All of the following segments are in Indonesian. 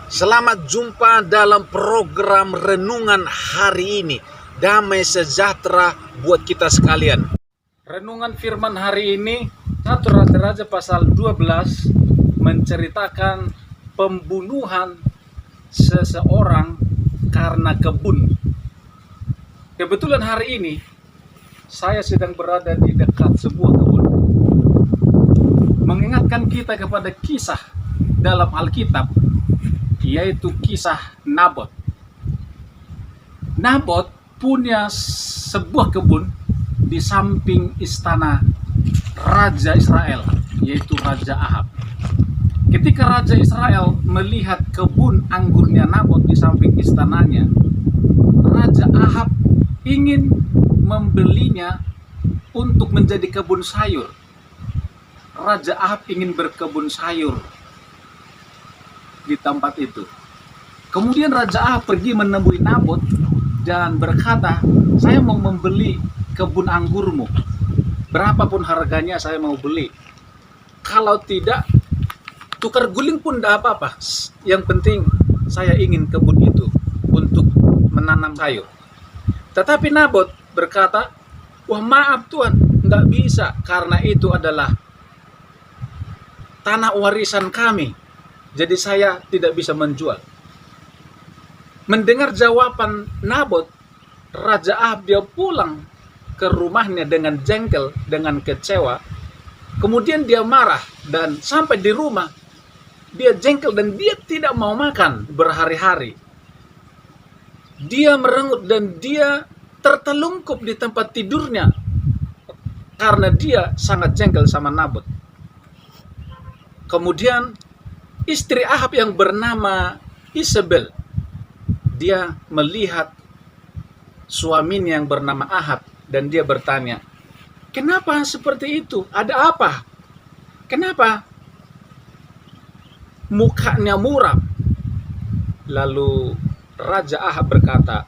Selamat jumpa dalam program renungan hari ini. Damai sejahtera buat kita sekalian. Renungan firman hari ini 1 Raja-Raja pasal 12 menceritakan pembunuhan seseorang karena kebun. Kebetulan hari ini saya sedang berada di dekat sebuah kebun. Mengingatkan kita kepada kisah dalam Alkitab, yaitu kisah Nabot. Nabot punya sebuah kebun di samping istana Raja Israel, yaitu Raja Ahab. Ketika Raja Israel melihat kebun anggurnya Nabot di samping istananya, Raja Ahab ingin membelinya untuk menjadi kebun sayur. Raja Ahab ingin berkebun sayur di tempat itu. Kemudian Raja Ahab pergi menemui Nabot dan berkata, "Saya mau membeli kebun anggurmu. Berapapun harganya saya mau beli. Kalau tidak, tukar guling pun tidak apa-apa. Yang penting saya ingin kebun itu untuk menanam sayur." Tetapi Nabot berkata, "Wah, maaf Tuan, nggak bisa, karena itu adalah tanah warisan kami. Jadi saya tidak bisa menjual." Mendengar jawaban Nabot, Raja Ahab dia pulang ke rumahnya dengan jengkel, dengan kecewa. Kemudian dia marah dan sampai di rumah dia jengkel dan dia tidak mau makan berhari-hari. Dia merengut dan dia tertelungkup di tempat tidurnya karena dia sangat jengkel sama Nabot. Kemudian istri Ahab yang bernama Isabel, dia melihat suaminya yang bernama Ahab dan dia bertanya, "Kenapa seperti itu? Ada apa? Kenapa mukanya muram?" Lalu Raja Ahab berkata,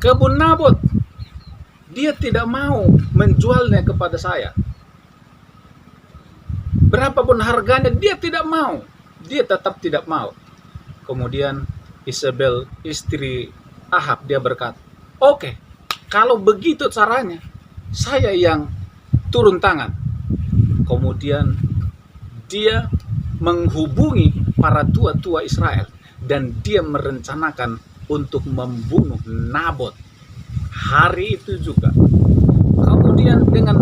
"Kebun Nabot, dia tidak mau menjualnya kepada saya. Berapapun harganya dia tidak mau. Dia tetap tidak mau." Kemudian Isabel, istri Ahab, dia berkata, "Oke, kalau begitu caranya, saya yang turun tangan." Kemudian dia menghubungi para tua-tua Israel dan dia merencanakan untuk membunuh Nabot hari itu juga. Kemudian dengan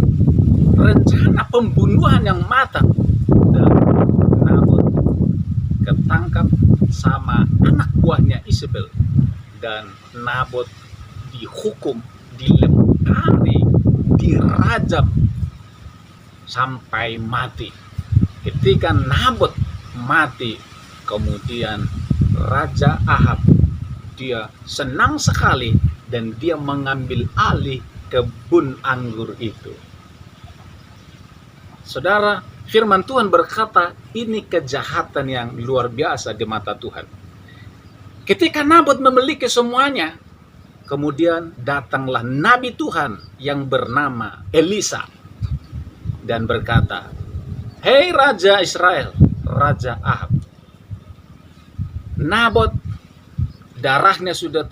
rencana pembunuhan yang matang, dan Nabot ketangkap sama anak buahnya Isabel, dan Nabot dihukum, dilempari, dirajam sampai mati. Ketika Nabot mati, kemudian Raja Ahab dia senang sekali dan dia mengambil alih kebun anggur itu. Saudara, firman Tuhan berkata, ini kejahatan yang luar biasa di mata Tuhan. Ketika Nabot memiliki semuanya, kemudian datanglah nabi Tuhan yang bernama Elisa dan berkata, "Hei Raja Israel, Raja Ahab, Nabot darahnya sudah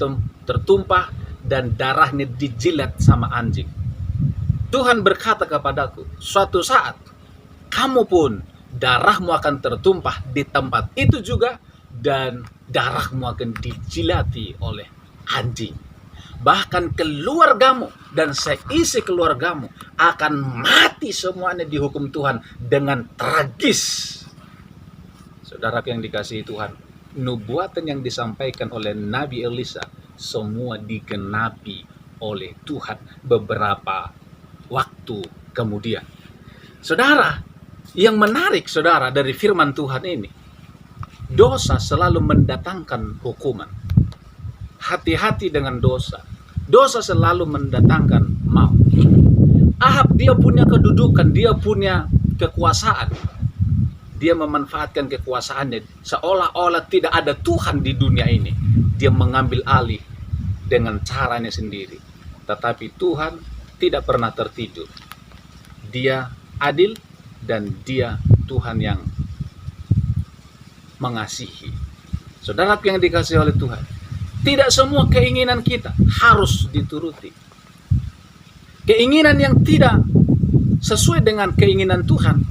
tertumpah dan darahnya dijilat sama anjing. Tuhan berkata kepadaku, suatu saat kamu pun darahmu akan tertumpah di tempat itu juga dan darahmu akan dijilati oleh anjing. Bahkan keluargamu dan seisi keluargamu akan mati semuanya dihukum Tuhan dengan tragis." Saudara yang dikasihi Tuhan, nubuatan yang disampaikan oleh Nabi Elisa semua digenapi oleh Tuhan beberapa waktu kemudian. Saudara, yang menarik saudara dari firman Tuhan ini, dosa selalu mendatangkan hukuman. Hati-hati dengan dosa. Dosa selalu mendatangkan maut. Ahab dia punya kedudukan, dia punya kekuasaan. Dia memanfaatkan kekuasaannya seolah-olah tidak ada Tuhan di dunia ini. Dia mengambil alih dengan caranya sendiri. Tetapi Tuhan tidak pernah tertidur. Dia adil dan Dia Tuhan yang mengasihi. Saudara yang dikasihi oleh Tuhan, tidak semua keinginan kita harus dituruti. Keinginan yang tidak sesuai dengan keinginan Tuhan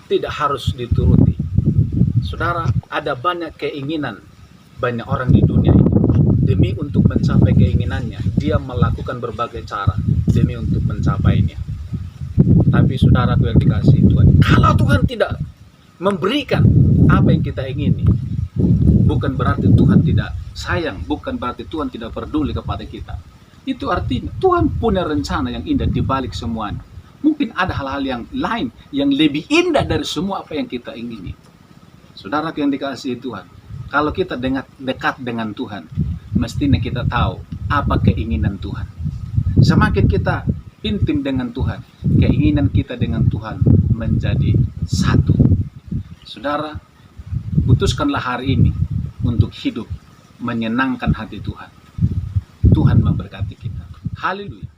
tidak harus dituruti. Saudara, ada banyak keinginan banyak orang di dunia ini. Demi untuk mencapai keinginannya, dia melakukan berbagai cara demi untuk mencapainya. Tapi saudaraku yang dikasihi Tuhan, kalau Tuhan tidak memberikan apa yang kita ingini, bukan berarti Tuhan tidak sayang, bukan berarti Tuhan tidak peduli kepada kita. Itu artinya Tuhan punya rencana yang indah di balik semuanya. Mungkin ada hal-hal yang lain yang lebih indah dari semua apa yang kita ingini. Saudara yang dikasihi Tuhan, kalau kita dekat dengan Tuhan, mestinya kita tahu apa keinginan Tuhan. Semakin kita intim dengan Tuhan, keinginan kita dengan Tuhan menjadi satu. Saudara, putuskanlah hari ini untuk hidup menyenangkan hati Tuhan. Tuhan memberkati kita. Haleluya.